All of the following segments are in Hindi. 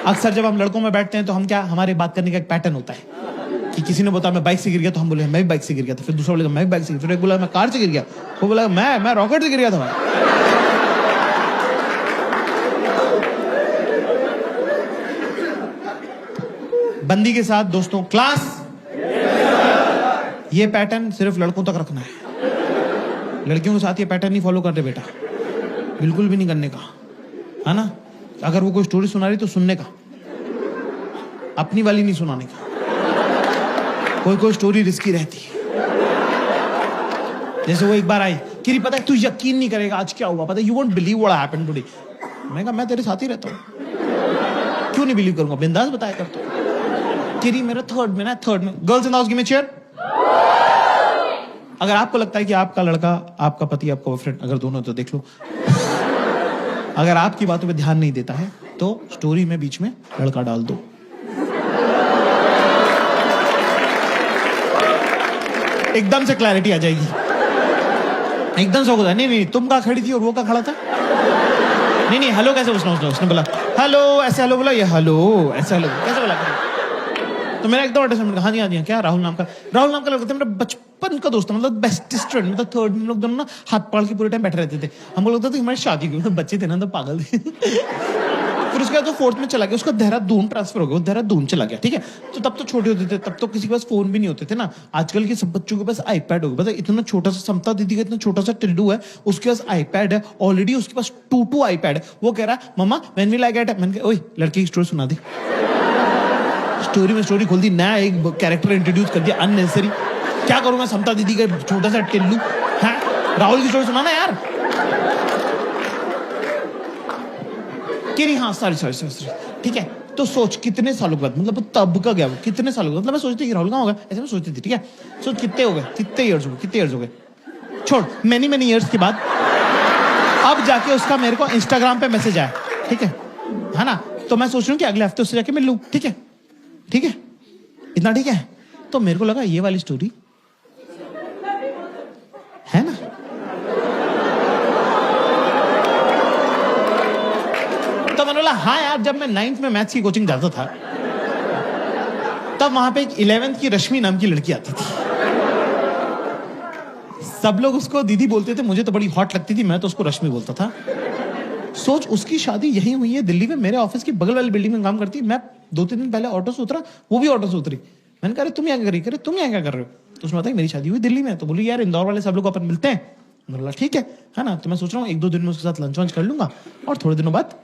अक्सर जब हम लड़कों में बैठते हैं तो हम क्या, हमारे बात करने का एक पैटर्न होता है कि किसी ने बताया मैं बाइक से गिर गया, तो हम बोले मैं भी बाइक से गिर गया था, फिर दूसरा बोलेगा मैं भी बाइक से, फिर एक बोला मैं कार से गिर गया, वो बोला मैं रॉकेट से गिर गया था भाई। बंदी के साथ दोस्तों, क्लास, ये पैटर्न सिर्फ लड़कों तक रखना है, लड़कियों के साथ ये पैटर्न नहीं फॉलो करते बेटा, बिल्कुल भी नहीं करने का, है ना। अगर वो कोई स्टोरी सुना रही तो सुनने का, अपनी वाली नहीं सुनाने का। कोई स्टोरी रिस्की रहती है। जैसे वो एक बार आई, कि पता है तू यकीन नहीं करेगा आज क्या हुआ, पता है, you won't believe what happened today. मैंने कहा मैं तेरे साथ ही रहता हूँ, क्यों नहीं बिलीव करूंगा, बिंदास बताया करता हूँ। किरी मेरा थर्ड में, girls in the house give me chair. अगर आपको लगता है कि आपका लड़का, आपका पति, आपका बॉयफ्रेंड, अगर दोनों तो देख लो, अगर आपकी बातों पे ध्यान नहीं देता है तो स्टोरी में बीच में लड़का डाल दो। एकदम से क्लैरिटी आ जाएगी, एकदम से होगा नहीं तुम कहाँ खड़ी थी और वो कहाँ खड़ा था, नहीं हेलो कैसे, उसने बोला हेलो ऐसे, हेलो बोला, ये हेलो ऐसे, हेलो कैसे बोला, तो मेरा एकदम अटैचमेंट, हाँ जी क्या, राहुल नाम का लड़का था, मेरा बचपन का दोस्त, मतलब बेस्टेस्ट फ्रेंड, मतलब थर्ड में लोग दोनों ना हाथ पकड़ के पूरे टाइम बैठे रहते थे। हम लोग लगता था हमारी शादी की, बच्चे थे ना तो पागल थे। फिर उसके बाद वो फोर्थ में चला गया, उसका देहरादून ट्रांसफर हो गया, वो देहरादून चला गया, ठीक है। तो तब तो छोटे होते थे, तब तो किसी के पास फोन भी नहीं होते थे ना। आजकल के सब बच्चों के पास आईपैड हो गया, पता है, इतना छोटा सा समता दीदी का इतना छोटा सा टिल्डू है, उसके पास आईपैड है ऑलरेडी, उसके पास 2 आईपैड है। वो कह रहा है मम्मा व्हेन विल आई गेट, मैंने कहा ओए लड़के की स्टोरी सुना दी, स्टोरी में स्टोरी खोल दी, नया एक कैरेक्टर इंट्रोड्यूस कर दिया अननेसेसरी। क्या करूंगा समता दीदी का छोटा सा टिल्लू है, राहुल की स्टोरी सुनाना यार। हाँ सॉरी ठीक है। तो सोच कितने सालों के बाद, मतलब तब का गया वो, कितने सालों का, मतलब मैं सोचती थी राहुल कहाँ होगा, ऐसे मैं सोचती थी, ठीक है। सोच कितने हो गए, कितने इयर्स हो गए, छोड़ मैनी इयर्स के बाद अब जाके उसका मेरे को इंस्टाग्राम पे मैसेज आया, ठीक है ना। तो मैं सोच रही हूँ कि अगले हफ्ते उससे जाके मिल लूँ, ठीक है इतना ठीक है। तो मेरे को लगा ये वाली स्टोरी है ना, तो मैंने बोला हाँ यार, जब मैं 9th में मैथ्स की कोचिंग जाता था तब वहां पे एक 11th की रश्मि नाम की लड़की आती थी। सब लोग उसको दीदी बोलते थे, मुझे तो बड़ी हॉट लगती थी, मैं तो उसको रश्मि बोलता था। सोच उसकी शादी यही हुई है दिल्ली में, मेरे ऑफिस की बगल वाली बिल्डिंग में काम करती है। मैं 2-3 दिन पहले ऑटो से उतरा, वो भी ऑटो से उतरी। मैंने कहा तुम यहाँ कर, तुम यहाँ क्या कर रहे हो, तो उसने बताया मेरी शादी हुई दिल्ली में। तो बोली यार इंदौर वाले सब लोग अपन मिलते हैं। बोला ठीक है ना। तो मैं सोच रहा हूँ 1-2 दिन में उसके साथ लंच वंच कर लूंगा, और थोड़े दिनों बाद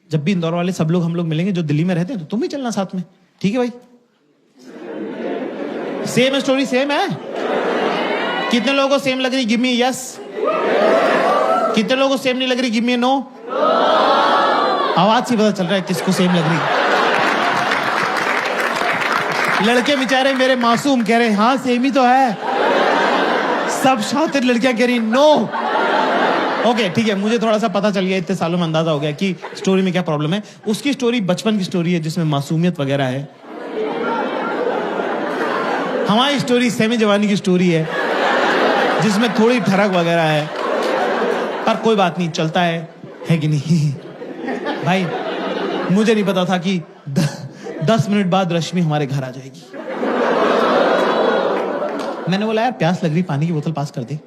जब भी इंदौर वाले सब लोग हम लोग मिलेंगे जो दिल्ली में रहते हैं, तो तुम भी चलना साथ में, ठीक है भाई। सेम स्टोरी सेम है। कितने लोगों को सेम लग रही, गिव मी यस। कितने लोगों को सेम नहीं लग रही, गिव मी नो। आवाज से पता चल रहा है किसको सेम लग रही। लड़के बेचारे मेरे मासूम कह रहे हाँ सेम ही तो है, सब शातिर लड़कियां कह रही नो। ओके ठीक है, मुझे थोड़ा सा पता चल गया, इतने सालों में अंदाजा हो गया कि स्टोरी में क्या प्रॉब्लम है। उसकी स्टोरी बचपन की स्टोरी है जिसमें मासूमियत वगैरह है। हमारी स्टोरी सेमी जवानी की स्टोरी है जिसमें थोड़ी ठरक वगैरह है, पर कोई बात नहीं, चलता है कि नहीं। भाई मुझे नहीं पता था कि 10 मिनट बाद रश्मि हमारे घर आ जाएगी। मैंने बोला यार प्यास लग रही, पानी की बोतल पास कर दे।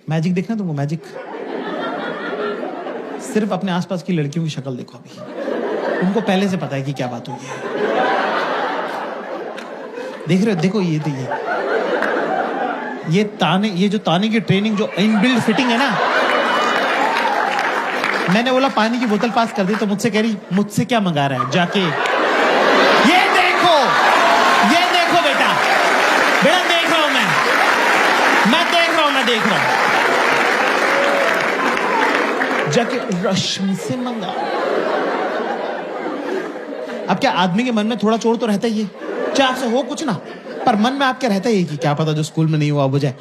मैजिक देखना तुमको, मैजिक। सिर्फ अपने आसपास की लड़कियों की शक्ल देखो अभी, उनको पहले से पता है कि क्या बात हुई है। देख रहे हो, देखो ये ताने, ये जो ताने की ट्रेनिंग, जो इनबिल्ट फिटिंग है ना। मैंने बोला पानी की बोतल पास कर दी, तो मुझसे कह रही मुझसे क्या मंगा रहा है जाके। ये देखो बेटा देख रहा हूं मैं देख रहा हूं जाके रश्मि से मंगा। अब क्या आदमी के मन में थोड़ा चोर तो रहता ही है, चाहे आपसे हो कुछ ना, पर मन में आपके रहता ही कि क्या पता जो स्कूल में नहीं हुआ वो जाए।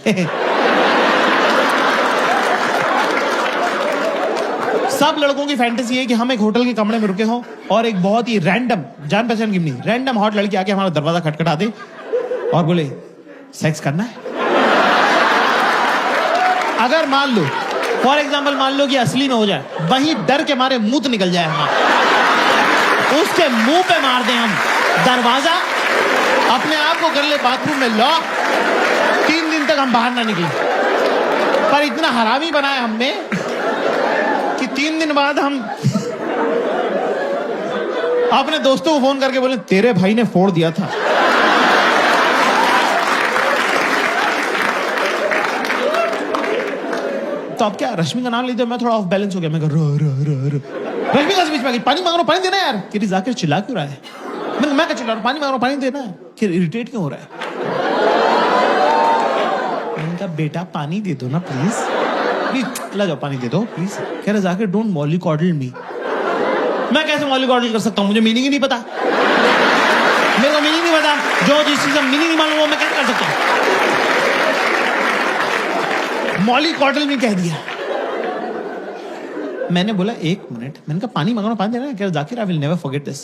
सब लड़कों की फैंटेसी है कि हम एक होटल के कमरे में रुके हों और एक बहुत ही रैंडम, जान पहचान की नहीं, रैंडम हॉट लड़की आके हमारा दरवाजा खटखटा दे और बोले सेक्स करना है। अगर मान लो फॉर एग्जाम्पल मान लो कि असली में हो जाए, वही डर के मारे मुंह निकल जाए हमारा। उसके मुंह पे मार दें हम दरवाजा, अपने आप को कर ले बाथरूम में लॉक, 3 दिन तक हम बाहर ना निकले। पर इतना हरामी बनाया हमने कि 3 दिन बाद हम अपने दोस्तों को फोन करके बोले तेरे भाई ने फोड़ दिया था। तो अब क्या, रश्मि का नाम लेते मैं थोड़ा ऑफ बैलेंस हो गया। मैं रश्मि का बीच में पानी मांग रहा हूं, पानी देना यार। कि जाकिर चिल्ला क्यों रहा है? मैं क्या चिल्ला रहा हूं, पानी मांग रहा हूं, पानी देना है। फिर इरिटेट क्यों हो रहा है? मैंने कहा बेटा पानी दे दो ना प्लीज, ला जाओ पानी दे दो प्लीज। कह रहे जाकिर डोंट मॉलिकॉडल मी। मैं कैसे मॉलिकॉडल कर सकता हूं? मुझे मीनिंग ही नहीं पता, मेरे को मीनिंग नहीं पता। जो जिस चीज का मीनिंग नहीं मालूम वो मैं कैसे कर सकता हूं? मॉलिकॉडल में कह दिया। मैंने बोला 1 मिनट, मैंने कहा पानी मांगना, पानी देना। कह रहे Zakir I will never forget this.